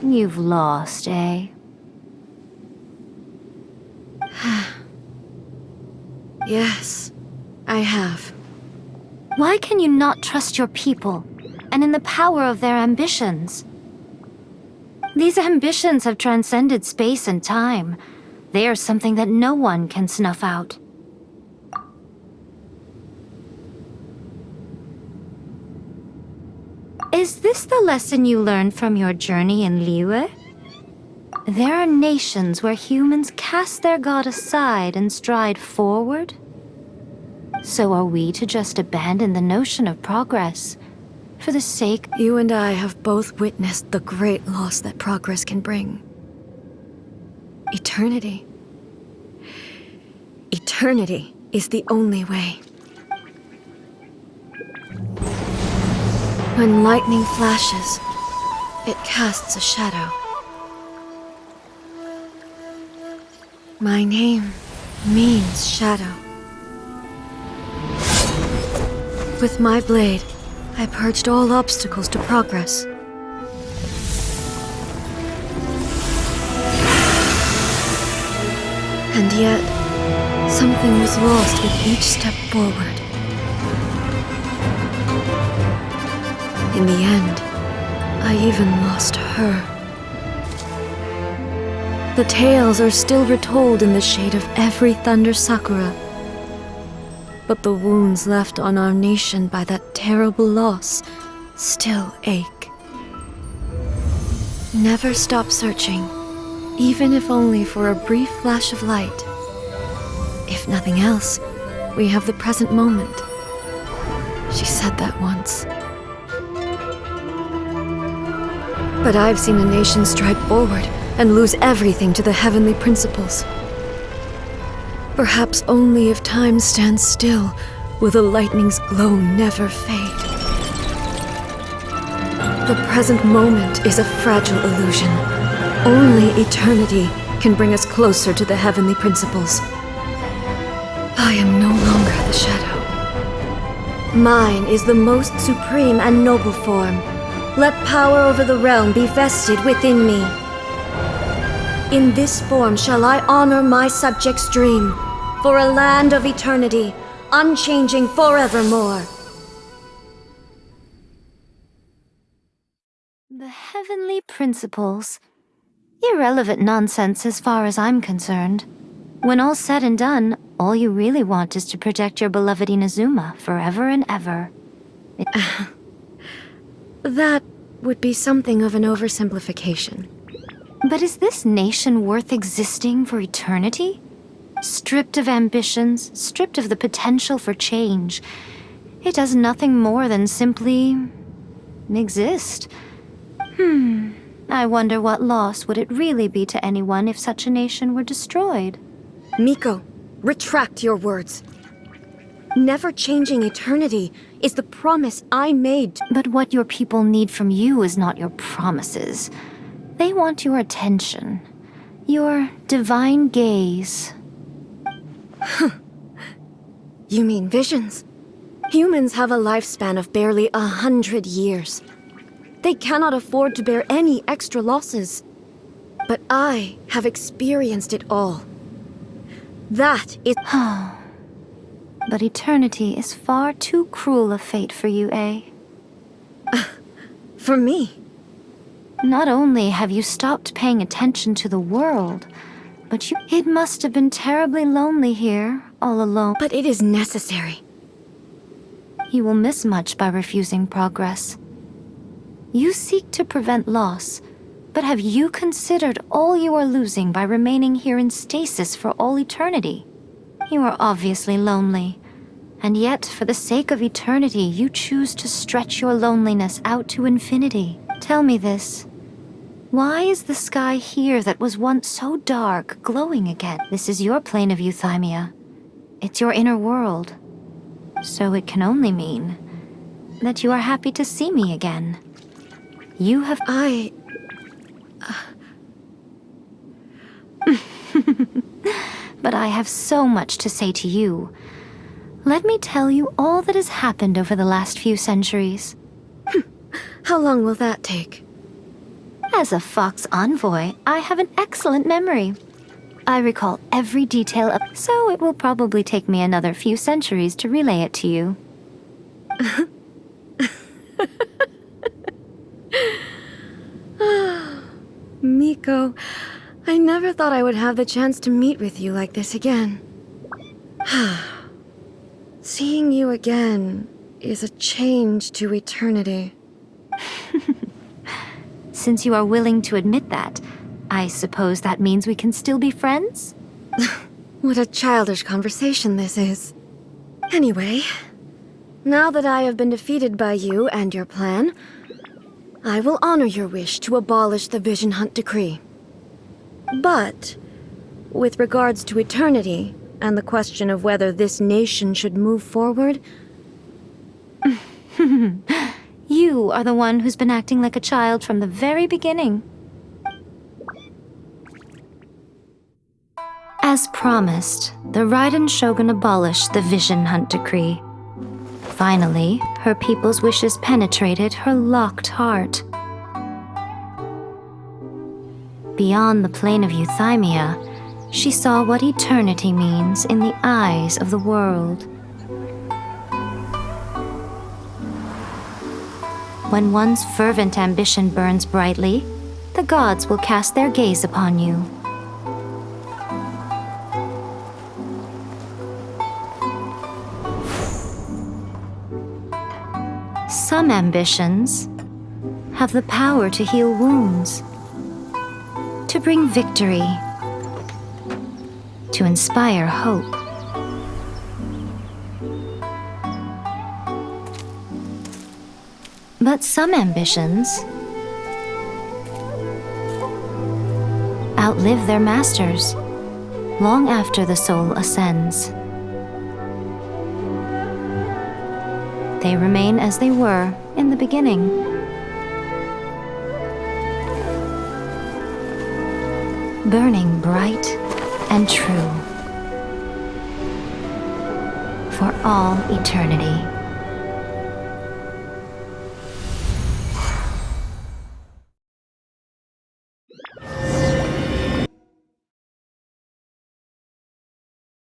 You've lost, eh? Yes, I have. Why can you not trust your people, and in the power of their ambitions? These ambitions have transcended space and time. They are something that no one can snuff out. Is this the lesson you learned from your journey in Liyue? There are nations where humans cast their god aside and stride forward? So are we to just abandon the notion of progress for the sake... You and I have both witnessed the great loss that progress can bring. Eternity. Eternity is the only way. When lightning flashes, it casts a shadow. My name means shadow. With my blade, I purged all obstacles to progress. And yet, something was lost with each step forward. In the end, I even lost her. The tales are still retold in the shade of every thunder sakura. But the wounds left on our nation by that terrible loss still ache. Never stop searching, even if only for a brief flash of light. If nothing else, we have the present moment. She said that once. But I've seen a nation stride forward and lose everything to the heavenly principles. Perhaps only if time stands still will the lightning's glow never fade. The present moment is a fragile illusion. Only eternity can bring us closer to the heavenly principles. I am no longer the shadow. Mine is the most supreme and noble form. Let power over the realm be vested within me. In this form shall I honor my subjects' dream, for a land of eternity, unchanging forevermore. The heavenly principles. Irrelevant nonsense as far as I'm concerned. When all's said and done, all you really want is to protect your beloved Inazuma forever and ever. That would be something of an oversimplification. But is this nation worth existing for eternity? Stripped of ambitions, stripped of the potential for change, it does nothing more than simply exist. I wonder what loss would it really be to anyone if such a nation were destroyed? Miko, retract your words. Never changing eternity is the promise I made. But what your people need from you is not your promises. They want your attention, your divine gaze. You mean visions? Humans have a lifespan of barely 100 years. They cannot afford to bear any extra losses. But I have experienced it all. That is... But eternity is far too cruel a fate for you, eh? For me? Not only have you stopped paying attention to the world, but it must have been terribly lonely here, all alone. But it is necessary. You will miss much by refusing progress. You seek to prevent loss, but have you considered all you are losing by remaining here in stasis for all eternity? You are obviously lonely, and yet for the sake of eternity you choose to stretch your loneliness out to infinity. Tell me this. Why is the sky here that was once so dark glowing again? This is your plane of euthymia. It's your inner world. So it can only mean that you are happy to see me again. You have... But I have so much to say to you. Let me tell you all that has happened over the last few centuries. How long will that take? As a Fox envoy, I have an excellent memory. I recall every detail of, so it will probably take me another few centuries to relay it to you. Miko, I never thought I would have the chance to meet with you like this again. Seeing you again is a change to eternity. Since you are willing to admit that, I suppose that means we can still be friends? What a childish conversation this is. Anyway, now that I have been defeated by you and your plan, I will honor your wish to abolish the Vision Hunt Decree. But, with regards to eternity, and the question of whether this nation should move forward... You are the one who's been acting like a child from the very beginning. As promised, the Raiden Shogun abolished the Vision Hunt Decree. Finally, her people's wishes penetrated her locked heart. Beyond the plane of Euthymia, she saw what eternity means in the eyes of the world. When one's fervent ambition burns brightly, the gods will cast their gaze upon you. Some ambitions have the power to heal wounds, to bring victory, to inspire hope. But some ambitions outlive their masters long after the soul ascends. They remain as they were in the beginning. Burning bright and true for all eternity.